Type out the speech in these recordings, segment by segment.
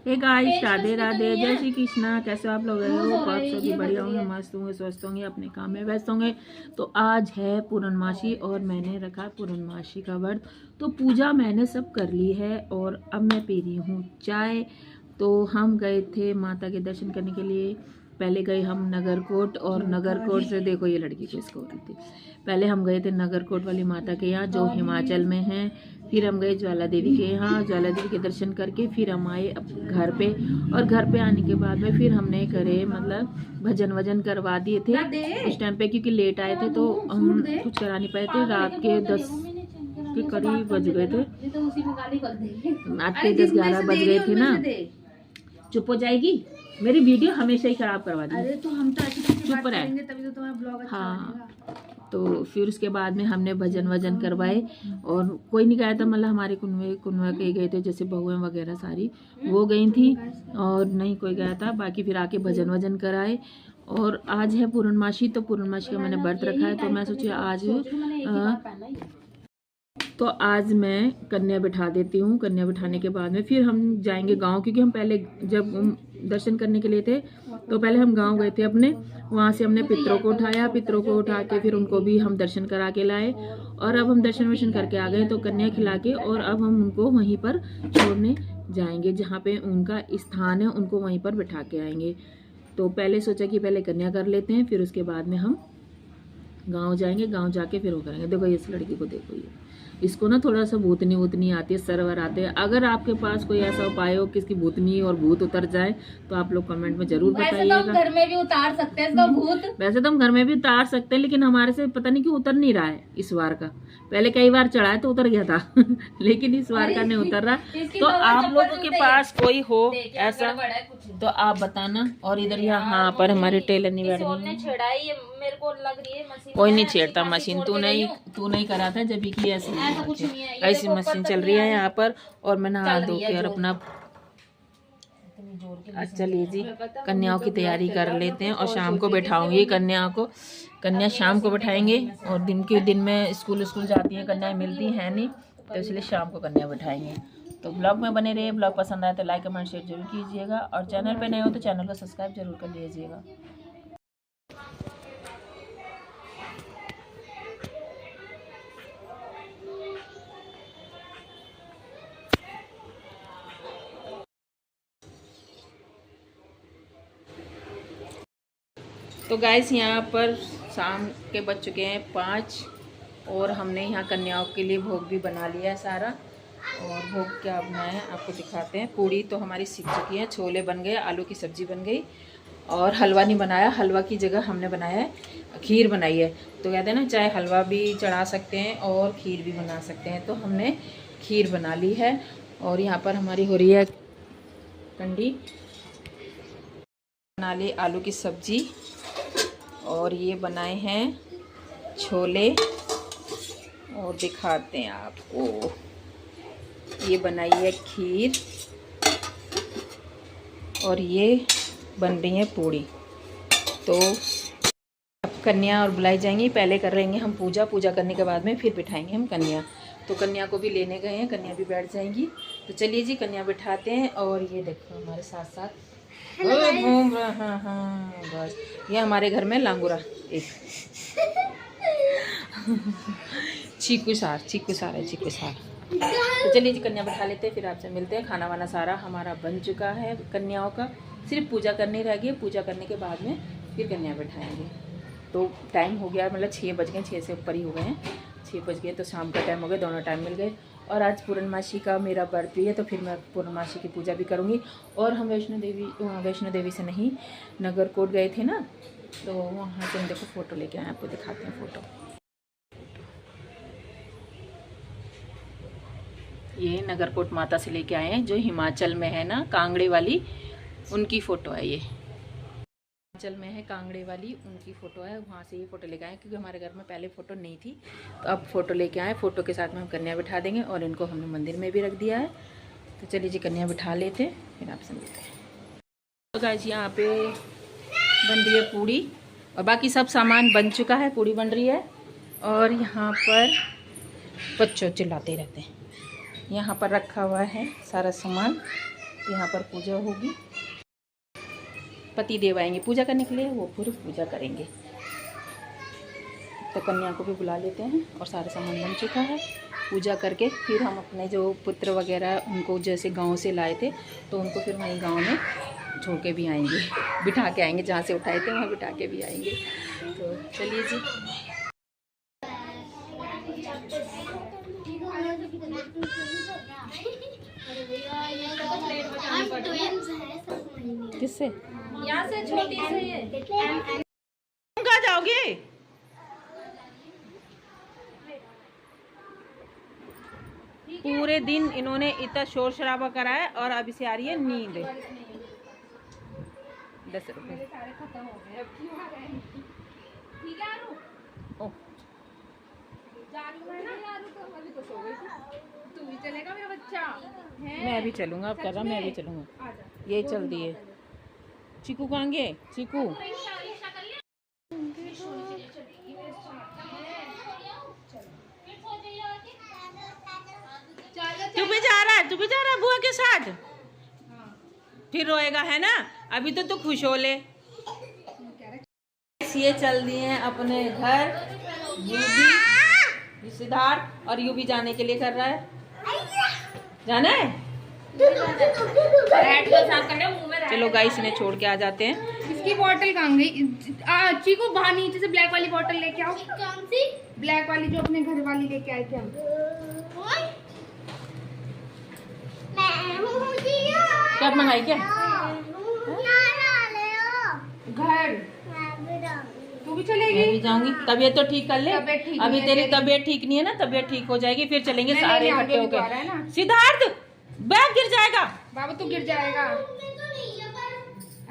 Hey guys, Radhe Radhe, जय श्री कृष्णा। कैसे आप लोग हैं? वो आप सभी बढ़िया होंगे, मस्त होंगे, स्वस्थ होंगे, अपने काम में व्यस्त होंगे। तो आज है पूर्णमासी और मैंने रखा पूर्णमासी का व्रत। तो पूजा मैंने सब कर ली है और अब मैं पी रही हूँ चाय। तो हम गए थे माता के दर्शन करने के लिए। पहले गए हम नगरकोट, और नगरकोट से देखो ये लड़की किसको हो रही थी। पहले हम गए थे नगरकोट वाली माता के यहाँ जो हिमाचल में है। फिर हम गए ज्वाला देवी के यहाँ, ज्वाला देवी के दर्शन करके फिर हम आए घर पे। और घर पे आने के बाद में फिर हमने करे मतलब भजन वजन करवा दिए थे उस टाइम पे, क्योंकि लेट आए थे तो हम कुछ करा नहीं पाए थे। रात के 10 के करीब बज गए थे, रात के 10-11 बज गए थे ना। चुप हो जाएगी, मेरी वीडियो हमेशा ही खराब करवा दी। अरे तो हम तो चुप रहेंगे तभी तो तुम्हारा ब्लॉग अच्छा बनेगा। तो फिर उसके बाद में हमने भजन वजन करवाए और कोई नहीं गया था, मतलब हमारे कुनवे के गए थे, जैसे बहुएं वगैरह सारी वो गई थी और नहीं कोई गया था। बाकी फिर आके भजन वजन कराए। और आज है पूर्णमासी, तो पूर्णमासी का मैंने व्रत रखा है। तो मैं सोची आज मैं कन्या बिठा देती हूँ। कन्या बिठाने के बाद में फिर हम जाएंगे गांव, क्योंकि हम पहले जब दर्शन करने के लिए थे तो पहले हम गांव गए थे अपने। वहाँ से हमने पितरों को उठाया, पितरों को उठा के फिर उनको भी हम दर्शन करा के लाए। और अब हम दर्शन वर्शन करके आ गए तो कन्या खिला के, और अब हम उनको वहीं पर छोड़ने जाएंगे जहाँ पे उनका स्थान है, उनको वहीं पर बिठा के आएंगे। तो पहले सोचा कि पहले कन्या कर लेते हैं, फिर उसके बाद में हम गाँव जाएंगे। गाँव जाके फिर वो करेंगे। देखो इस लड़की को देखो, ये इसको ना थोड़ा सा भूतनी आती है, सरवर आते हैं। अगर आपके पास कोई ऐसा उपाय हो कि इसकी भूतनी और भूत उतर जाए तो आप लोग कमेंट में जरूर बताइएगा। वैसे तो हम घर में भी उतार सकते हैं इसका भूत। वैसे तो हम घर में भी उतार सकते हैं, लेकिन हमारे से पता नहीं क्यों उतर नहीं रहा है इस बार का। पहले कई बार चढ़ा है तो उतर गया था लेकिन इस बार का नहीं उतर रहा। तो आप लोगों के पास कोई हो ऐसा तो आप बताना। और इधर यहाँ पर हमारे टेलर नहीं बैठ गए, मेरे को लग रही है मशीन। कोई नहीं छेड़ता मशीन। तू नहीं करा था जब की ऐसी मशीन चल रही है यहाँ पर। और मैं नहा धो के और अपना अच्छा लीजिए कन्याओं की तैयारी कर लेते हैं। और शाम को बैठाऊंगी कन्या को। कन्या शाम को बैठाएंगे और दिन में स्कूल जाती है कन्याएं, मिलती हैं नहीं, तो इसलिए शाम को कन्या बैठाएंगे। तो ब्लॉग में बने रहिए। ब्लॉग पसंद आए तो लाइक कमेंट शेयर जरूर कीजिएगा। और चैनल पे नए हो तो चैनल को सब्सक्राइब जरूर कर लीजिएगा। तो गाइस यहाँ पर शाम के बज चुके हैं 5 और हमने यहाँ कन्याओं के लिए भोग भी बना लिया है सारा। और भोग क्या बनाया है आपको दिखाते हैं। पूड़ी तो हमारी सीख चुकी है, छोले बन गए, आलू की सब्जी बन गई, और हलवा नहीं बनाया। हलवा की जगह हमने बनाया है खीर बनाई है। तो कहते हैं ना, चाहे हलवा भी चढ़ा सकते हैं और खीर भी बना सकते हैं। तो हमने खीर बना ली है। और यहाँ पर हमारी हो रही है कंडी, बना ली आलू की सब्जी, और ये बनाए हैं छोले। और दिखाते हैं आपको, ये बनाई है खीर, और ये बन रही है पूड़ी। तो अब कन्या और बुलाई जाएंगी। पहले कर रहेंगे हम पूजा करने के बाद में फिर बिठाएंगे हम कन्या। तो कन्या को भी लेने गए हैं, कन्या भी बैठ जाएंगी। तो चलिए जी कन्या बिठाते हैं। और ये देखो हमारे साथ साथ घूम रहा। हाँ बस ये हमारे घर में लांगुरा एक चीकू सार है। तो चलिए जी कन्या बैठा लेते हैं, फिर आपसे मिलते हैं। खाना वाना सारा हमारा बन चुका है कन्याओं का, सिर्फ पूजा करनी रह गई। पूजा करने के बाद में फिर कन्या बैठाएंगे। तो टाइम हो गया, मतलब 6 बज गए, 6 से ऊपर ही हो गए हैं। 6 बज गए तो शाम का टाइम हो गया, दोनों टाइम मिल गए। और आज पूर्णमासी का मेरा व्रत भी है, तो फिर मैं पूर्णमासी की पूजा भी करूँगी। और हम वैष्णो देवी से नहीं, नगरकोट गए थे ना, तो वहाँ से हम देखो फ़ोटो लेके आए, आपको दिखाते हैं फ़ोटो। ये नगरकोट माता से लेके आए हैं, जो हिमाचल में है ना, कांगड़े वाली, उनकी फ़ोटो है। ये हिमाचल में है कांगड़े वाली, उनकी फ़ोटो है। वहाँ से ये फ़ोटो लेके आए, क्योंकि हमारे घर में पहले फ़ोटो नहीं थी, तो अब फ़ोटो लेके आए। फ़ोटो के साथ में हम कन्या बिठा देंगे, और इनको हमने मंदिर में भी रख दिया है। तो चलिए जी कन्या बिठा लेते हैं, फिर आपसे मिलते हैं। तो गाइस यहाँ पे बन रही है पूड़ी, और बाकी सब सामान बन चुका है। पूड़ी बन रही है, और यहाँ पर बच्चों चिल्लाते रहते हैं। यहाँ पर रखा हुआ है सारा सामान, यहाँ पर पूजा होगी, पति देव आएंगे पूजा करने के लिए, वो फिर पूजा करेंगे। तो कन्या को भी बुला लेते हैं और सारा सामान बन चुका है। पूजा करके फिर हम अपने जो पुत्र वगैरह उनको जैसे गांव से लाए थे तो उनको फिर वहीं गांव में छोड़ के भी आएंगे, बिठा के आएंगे, जहाँ से उठाए थे वहाँ बिठा के भी आएंगे। तो चलिए जी। किससे? यहाँ से छोटी से कहाँ जाओगे? पूरे दिन इन्होंने इतना शोर शराबा कराया और अभी से आ रही है नींद। 10 रुपये। चलेगा मेरा बच्चा? मैं भी चलूंगा, अब कर रहा मैं भी चलूंगा। ये चल दिए। चीकू कहाँ गए? चीकू तू भी जा रहा है? तू भी जा रहा है बुआ के साथ? फिर रोएगा है ना? अभी तो तू खुश हो ले। ये चल दिए हैं अपने घर। यू भी सिद्धार्थ और यू भी जाने के लिए कर रहा है। जाना है? चलो गाइस इन्हें छोड़ के आ जाते हैं। इसकी बोतल कहाँ गई? चीकू बाहर नीचे से ब्लैक वाली बोतल लेके आओ। कौन सी? ब्लैक वाली जो अपने घर वाली लेके आए थे हम। क्या मंगाई क्या? घर तू भी चलेगी? मैं भी जाऊंगी। तबीयत तो ठीक कर ले। अभी तेरी है। तबीयत ठीक नहीं है ना, तबीयत ठीक हो जाएगी फिर चलेंगे सारे इकट्ठे है होकर। ना? सिद्धार्थ बैग गिर जाएगा। बाबू तू गिर जाएगा।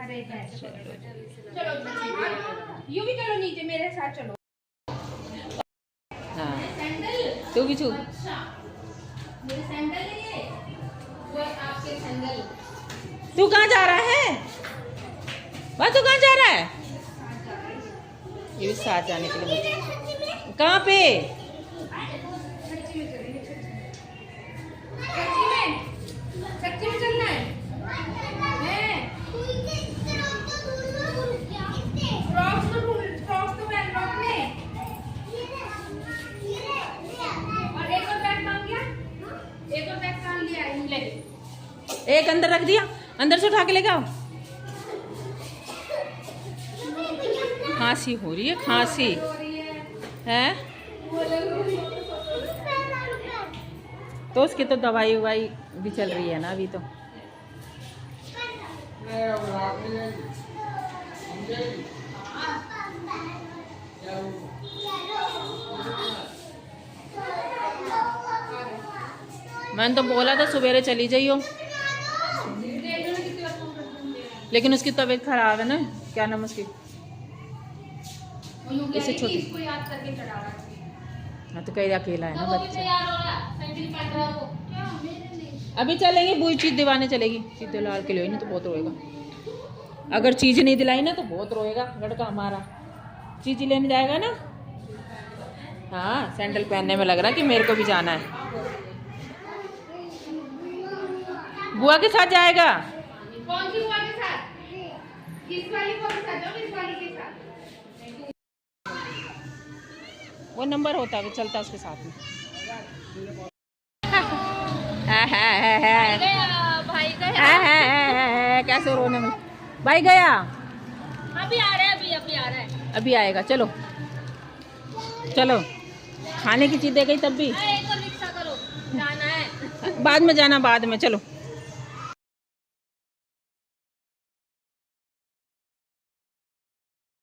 अरे चलो यू भी चलो नीचे मेरे साथ चलो। हाँ तू भी छू। मेरे सैंडल है ये। वो आपके सैंडल। तू कहाँ जा रहा है? वह तू कहाँ जा रहा है? ये भी साथ जाने के लिए। कहाँ पे? सच्ची में चलना है? फ्रॉक्स तो पहन लो अपने। और एक और बैग मांग गया? एक और बैग कहाँ लिया है? ले। एक अंदर रख दिया, अंदर से उठा के लेके आओ। खांसी हो रही है, खांसी है तो उसकी तो दवाई ववाई भी चल रही है ना अभी तो। मैंने तो बोला था सवेरे चली जाइयो, लेकिन उसकी तबीयत खराब है ना। क्या नाम उसकी? इसे छोटी। इसको याद करके चढ़ावा। हाँ तो कहीं अकेला है ना बच्चा। अभी चलेंगे, बुई चीज दिवाने चलेगी। चीज दिला के लिए नहीं तो बहुत रोएगा। अगर चीज नहीं दिलाई ना तो बहुत रोएगा लड़का हमारा। चीज लेने जाएगा ना। हाँ सैंडल पहनने में लग रहा है कि मेरे को भी जाना है। बुआ के साथ जाएगा। कौन सी बुआ के साथ? किस वाली बुआ के साथ? किस वाली के साथ? वो नंबर होता है चलता उसके साथ में। भाई गया। कैसे रोने में? भाई गया। अभी आ रहा है। अभी आ रहा है। अभी आएगा। चलो चलो खाने की चीज दे गई तब भी। एक और रिक्शा करो, जाना है। बाद में जाना, बाद में चलो।